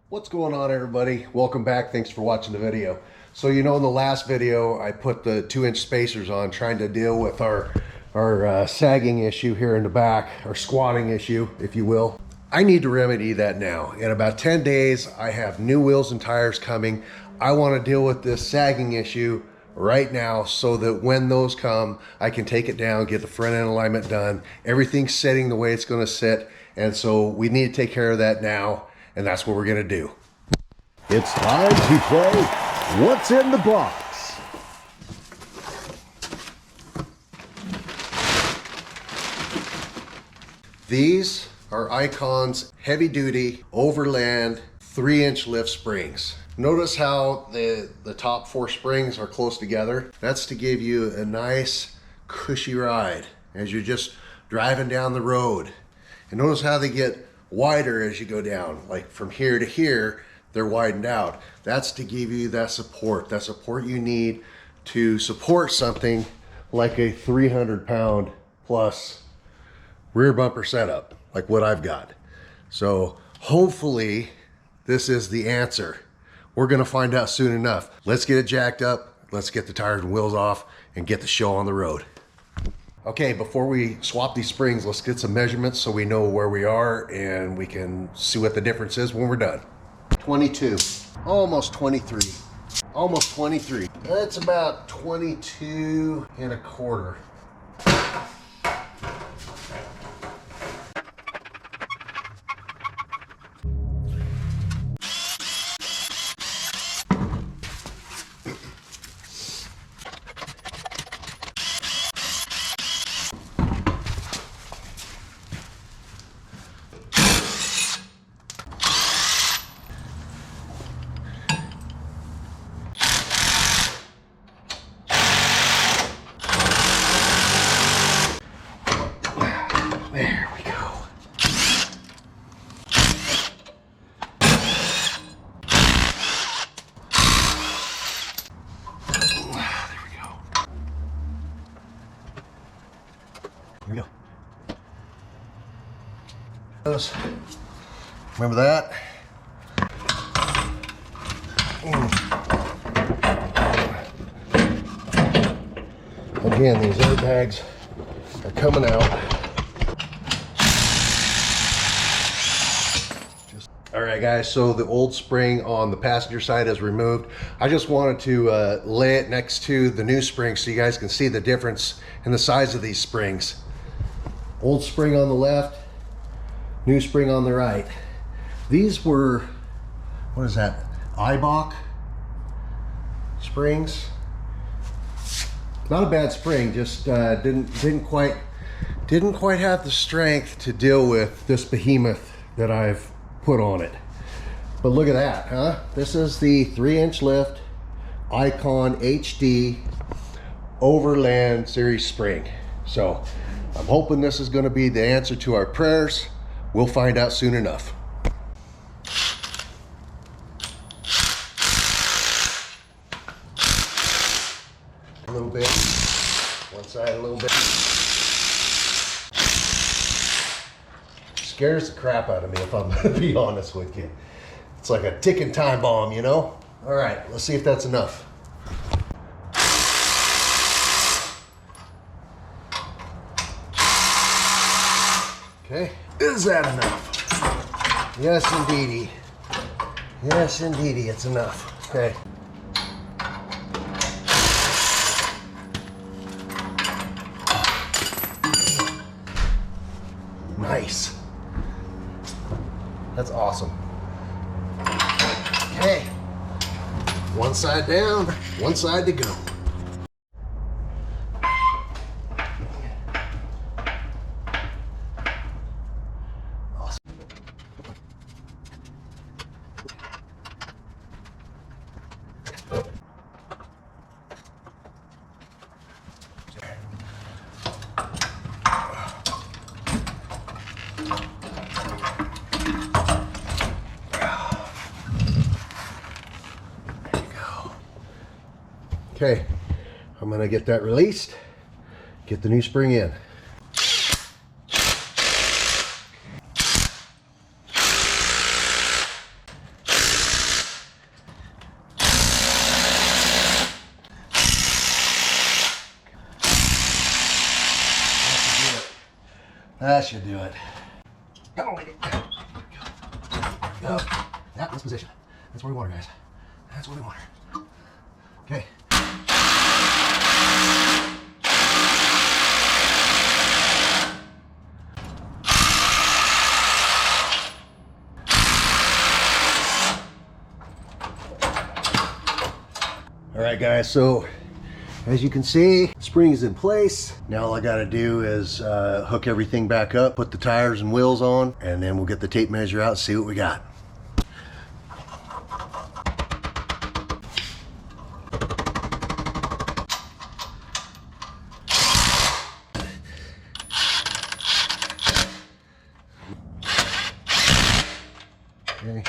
What's going on, everybody? Welcome back. Thanks for watching the video. So in the last video I put the 2-inch spacers on, trying to deal with our sagging issue here in the back, our squatting issue, if you will. I need to remedy that now. In about 10 days I have new wheels and tires coming. I want to deal with this sagging issue right now so that when those come I can take it down, get the front end alignment done, everything's sitting the way it's going to sit, and so we need to take care of that now. And that's what we're gonna do. It's time to play What's in the Box. These are Icon's heavy duty Overland 3-inch lift springs. Notice how the top 4 springs are close together. That's to give you a nice cushy ride as you're just driving down the road. And notice how they get wider as you go down, like from here to here they're widened out. That's to give you that support you need to support something like a 300-pound plus rear bumper setup like what I've got. So hopefully this is the answer. We're gonna find out soon enough. Let's get it jacked up, let's get the tires and wheels off and get the show on the road. Okay, before we swap these springs, let's get some measurements so we know where we are and we can see what the difference is when we're done. 22, almost 23, almost 23. That's about 22 and a quarter. There we go. There we go. Here we go. Remember that? Again, these airbags are coming out. All right, guys, so the old spring on the passenger side is removed. I just wanted to lay it next to the new spring so you guys can see the difference in the size of these springs. Old spring on the left, new spring on the right. These were, what is that, Ibach springs. Not a bad spring, just didn't quite have the strength to deal with this behemoth that I've put on it. But look at that, huh? This is the 3-inch lift Icon HD Overland series spring. So I'm hoping this is going to be the answer to our prayers. We'll find out soon enough. A little bit, one side a little bit. Scares the crap out of me, if I'm gonna be honest with you. It's like a ticking time bomb, you know? All right, let's see if that's enough. Okay, is that enough? Yes, indeedy. Yes, indeedy, it's enough. Okay. Nice. That's awesome. Okay, one side down, one side to go. Awesome. Okay, I'm gonna get that released, get the new spring in. That should do it. Come on, lady. Go. That was position. That's where we want her, guys. That's where we want her. Okay. All right, guys, so as you can see, spring is in place. Now all I gotta do is hook everything back up, put the tires and wheels on, and then we'll get the tape measure out and see what we got. Okay.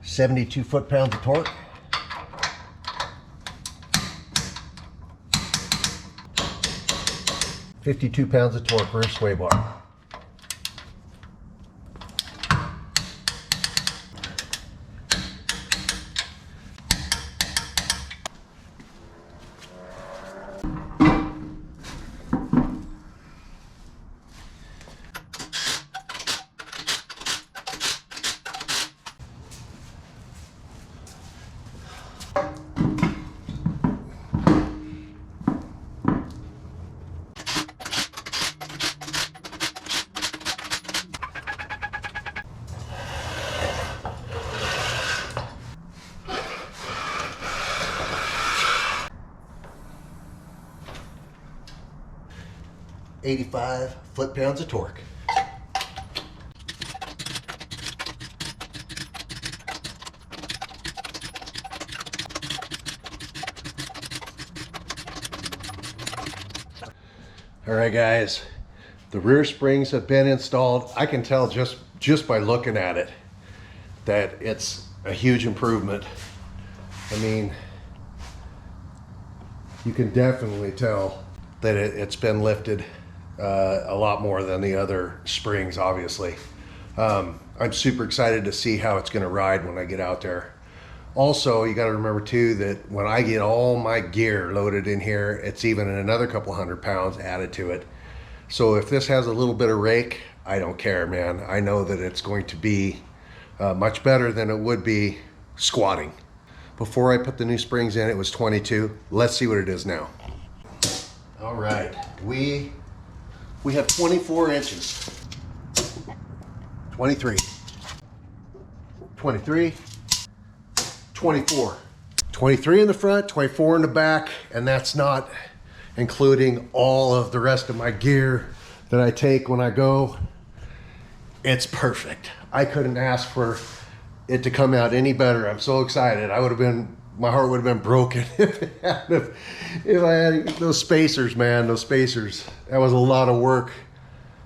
72 foot-pounds of torque. $52 pounds of torque for a sway bar. $85 foot-pounds of torque. All right, guys, the rear springs have been installed. I can tell just by looking at it that it's a huge improvement. I mean, you can definitely tell that it's been lifted a lot more than the other springs, obviously. I'm super excited to see how it's gonna ride when I get out there. Also, you gotta remember too that when I get all my gear loaded in here, it's even another couple hundred pounds added to it. So if this has a little bit of rake, I don't care, man. I know that it's going to be much better than it would be squatting. Before I put the new springs in, it was 22. Let's see what it is now. All right, we have 24 inches. 23, 23, 24. 23 in the front, 24 in the back, and that's not including all of the rest of my gear that I take when I go. It's perfect. I couldn't ask for it to come out any better. I'm so excited. My heart would have been broken if I had those spacers, man, those spacers. That was a lot of work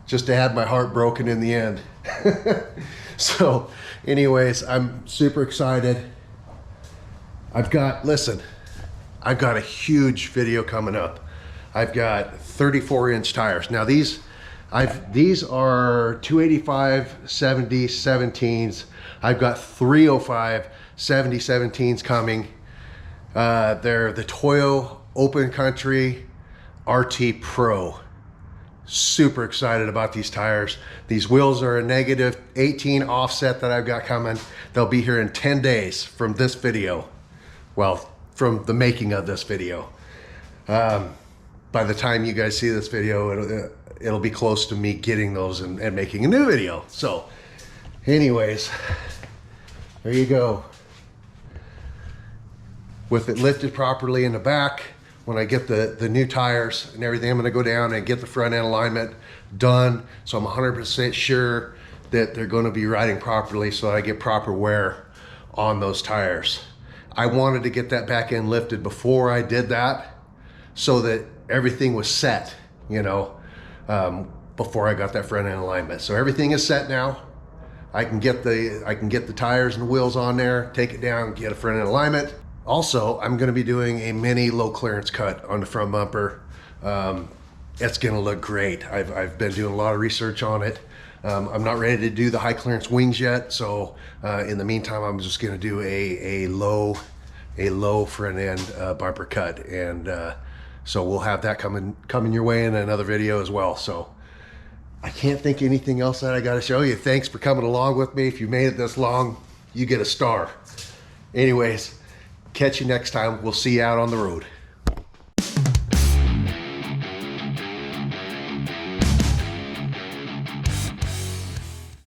just to have my heart broken in the end. So anyways, I'm super excited. I've got a huge video coming up. I've got 34-inch tires. Now these are 285 70 17s. I've got 305 70 17s coming. They're the Toyo Open Country RT Pro. Super excited about these tires. These wheels are a -18 offset that I've got coming. They'll be here in 10 days from this video. Well, from the making of this video. By the time you guys see this video, it'll be close to me getting those and making a new video. So anyways, there you go. With it lifted properly in the back, when I get the new tires and everything, I'm gonna go down and get the front end alignment done. So I'm 100% sure that they're gonna be riding properly so that I get proper wear on those tires. I wanted to get that back end lifted before I did that so that everything was set, you know, before I got that front end alignment. So everything is set now. I can get the tires and the wheels on there, take it down, get a front end alignment. Also, I'm gonna be doing a mini low clearance cut on the front bumper. It's gonna look great. I've been doing a lot of research on it. I'm not ready to do the high clearance wings yet, so in the meantime, I'm just going to do a low front end bumper cut, and so we'll have that coming your way in another video as well. So I can't think of anything else that I got to show you. Thanks for coming along with me. If you made it this long, you get a star. Anyways, catch you next time. We'll see you out on the road.